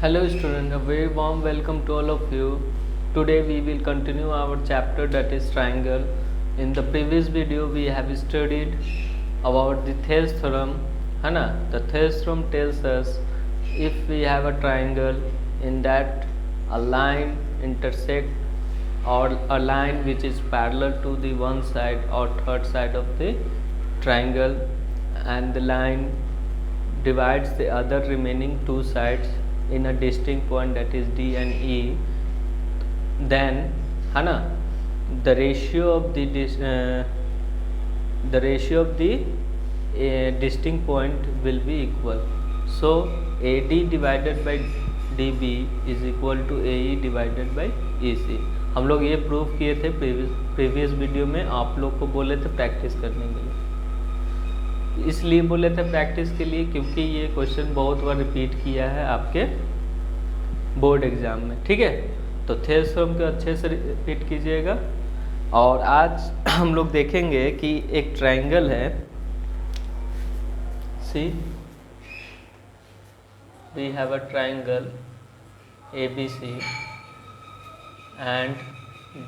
Hello student, a very warm welcome to all of you. Today we will continue our chapter that is triangle. In the previous video we have studied about the Thales theorem, है ना? The Thales theorem tells us if we have a triangle in that a line intersect or a line which is parallel to the one side or third side of the triangle and the line divides the other remaining two sides in a distinct point that is D and E, then है ना the ratio of the distinct point will be equal. So AD divided by DB is equal to AE divided by EC. हम लोग ये prove किए थे previous video में, आप लोग को बोले थे प्रैक्टिस करने के लिए। इसलिए बोले थे प्रैक्टिस के लिए क्योंकि ये क्वेश्चन बहुत बार रिपीट किया है आपके बोर्ड एग्जाम में, ठीक है। तो थेल्स थ्योरम को अच्छे से रिपीट कीजिएगा। और आज हम लोग देखेंगे कि एक ट्रायंगल है, so we have a triangle ABC and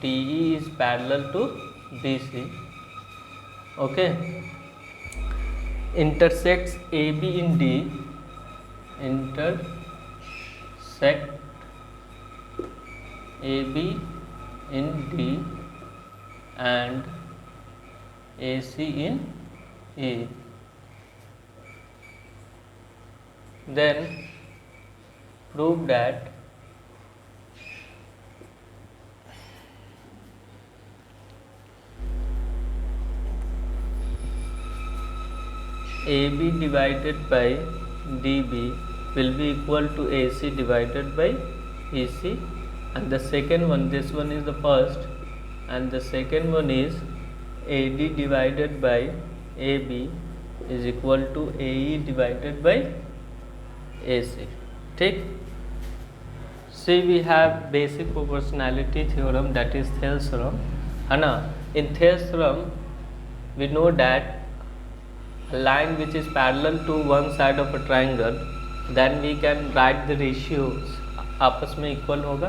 DE is parallel to BC, okay, intersects AB in D, intersect AB in D and AC in E. Then prove that AB divided by DB will be equal to AC divided by EC, and the second one, this one is the first, and the second one is AD divided by AB is equal to AE divided by AC, ठीक। See, we have basic proportionality theorem, that is Thales theorem, है ना। In Thales theorem we know that line which is parallel to one side of a triangle, then we can write the ratios आपस में equal होगा।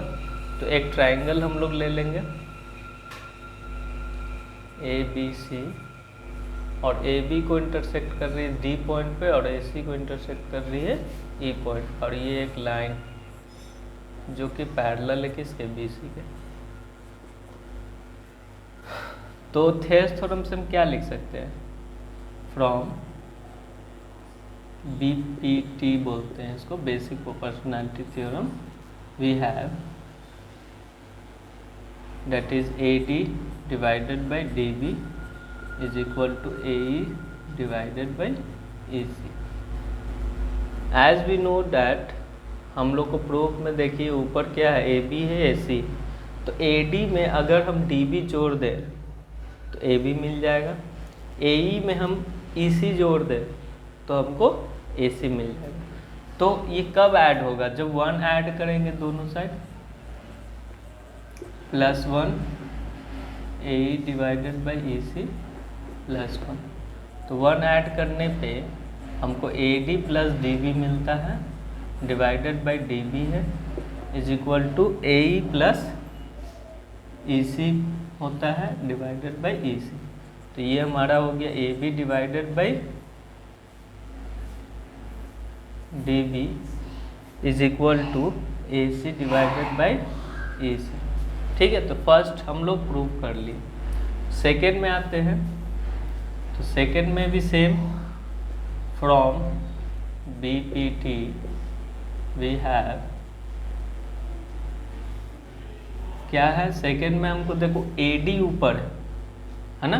तो एक triangle हम लोग ले लेंगे ABC, और AB को इंटरसेक्ट कर रही है D पॉइंट पे और AC को इंटरसेक्ट कर रही है E पॉइंट, और ये एक लाइन जो कि पैरेलल है किसके, BC के। तो थेल्स थ्योरम से हम क्या लिख सकते हैं, फ्रॉम BPT बोलते हैं इसको, basic proportionality theorem, we have that is AD divided by DB is equal to AE divided by EC. As we know that हम लोग को प्रूफ में देखिए ऊपर क्या है, AB है, AC, तो AD में अगर हम DB जोड़ दें तो AB मिल जाएगा, AE में हम EC जोड़ दें तो हमको AC मिल जाएगा। तो ये कब ऐड होगा, जब 1 ऐड करेंगे दोनों side, +1 AE divided by EC +1, तो 1 ऐड करने पे हमको AD प्लस DB मिलता है, डिवाइडेड बाई DB है, is equal to AE plus EC होता है डिवाइडेड बाई EC। तो ये हमारा हो गया AB divided by DB is equal to AC divided by EC, ठीक है। तो फर्स्ट हम लोग प्रूव कर लिए। सेकेंड में आते हैं, तो सेकेंड में भी same, from BPT we have, क्या है, सेकेंड में हमको देखो AD ऊपर है ना,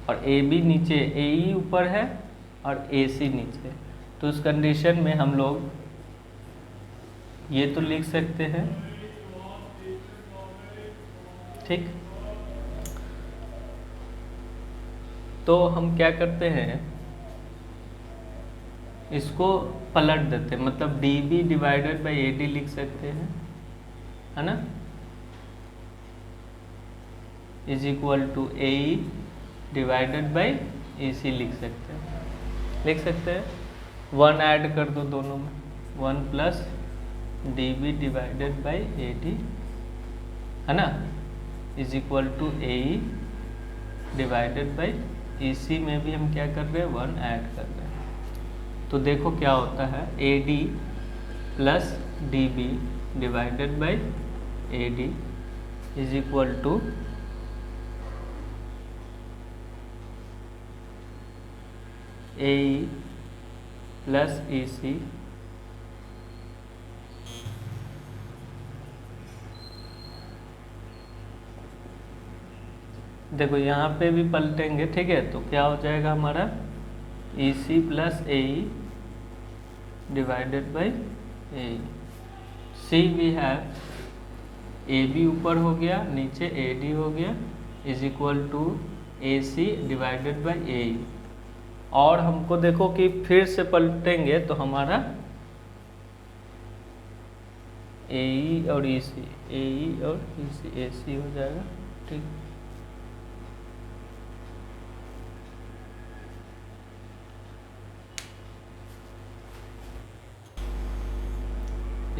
और AB नीचे, AE ऊपर है और AC नीचे, तो उस कंडीशन में हम लोग ये तो लिख सकते हैं, ठीक। तो हम क्या करते हैं, इसको पलट देते हैं, मतलब DB डिवाइडेड बाई AD लिख सकते हैं, है ना, is equal to AE divided by EC लिख सकते हैं। 1 ऐड कर दो दोनों में, 1 plus D B divided by A D, है ना, is equal to A E divided by E C में भी हम क्या कर रहे हैं, 1 ऐड कर रहे हैं। तो देखो क्या होता है, A D plus D B divided by A D is equal to A E plus E C देखो यहाँ पे भी पलटेंगे, ठीक है, तो क्या हो जाएगा हमारा E C plus A E divided by A E. So we have A B ऊपर हो गया, नीचे ए डी हो गया, is equal to A C divided by A E. और हमको देखो कि फिर से पलटेंगे तो हमारा ए ई और ई सी, ए ई और ई सी, ए सी हो जाएगा, ठीक।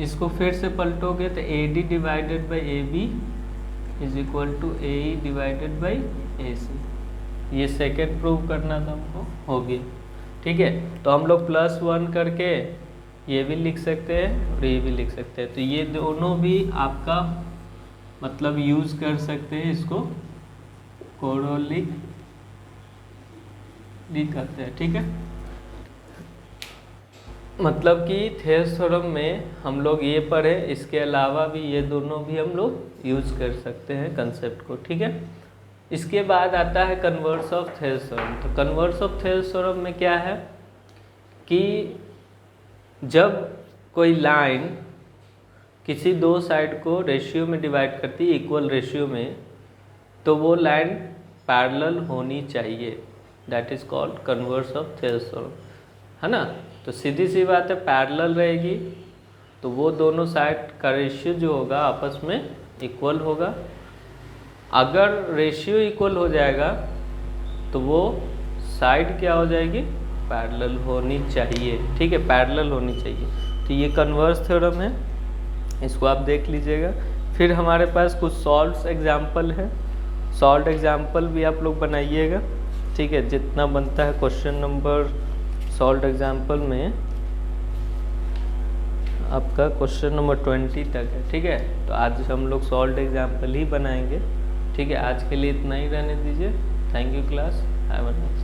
इसको फिर से पलटोगे तो A D divided by A B is equal to A E divided by A C. ये सेकेंड प्रूव करना था हमको, हो गया, ठीक है। तो हम लोग +1 करके ये भी लिख सकते हैं और ये भी लिख सकते हैं। तो ये दोनों भी आपका मतलब यूज़ कर सकते हैं, इसको कोरोली कहते हैं, ठीक है। मतलब कि थेल्स थ्योरम में हम लोग ये पढ़े, इसके अलावा भी ये दोनों भी हम लोग यूज़ कर सकते हैं कंसेप्ट को, ठीक है। इसके बाद आता है कन्वर्स ऑफ थेल्स थ्योरम। तो कन्वर्स ऑफ थेल्स थ्योरम में क्या है कि जब कोई लाइन किसी दो साइड को रेशियो में डिवाइड करती है, इक्वल रेशियो में, तो वो लाइन पैरेलल होनी चाहिए, that is called converse of Thales theorem, है ना। तो सीधी सी बात है, पैरेलल रहेगी तो वो दोनों साइड का रेशियो जो होगा आपस में इक्वल होगा। अगर रेशियो इक्वल हो जाएगा तो वो साइड क्या हो जाएगी, पैरेलल होनी चाहिए, ठीक है, पैरेलल होनी चाहिए। तो ये कन्वर्स थ्योरम है, इसको आप देख लीजिएगा। फिर हमारे पास कुछ सॉल्व एग्जाम्पल है, सॉल्व एग्जाम्पल भी आप लोग बनाइएगा, ठीक है, जितना बनता है क्वेश्चन नंबर सॉल्व एग्जाम्पल में आपका क्वेश्चन नंबर 20 तक है, ठीक है। तो आज हम लोग सॉल्व एग्जाम्पल ही बनाएंगे, ठीक है। आज के लिए इतना ही रहने दीजिए। Thank you class, have a nice.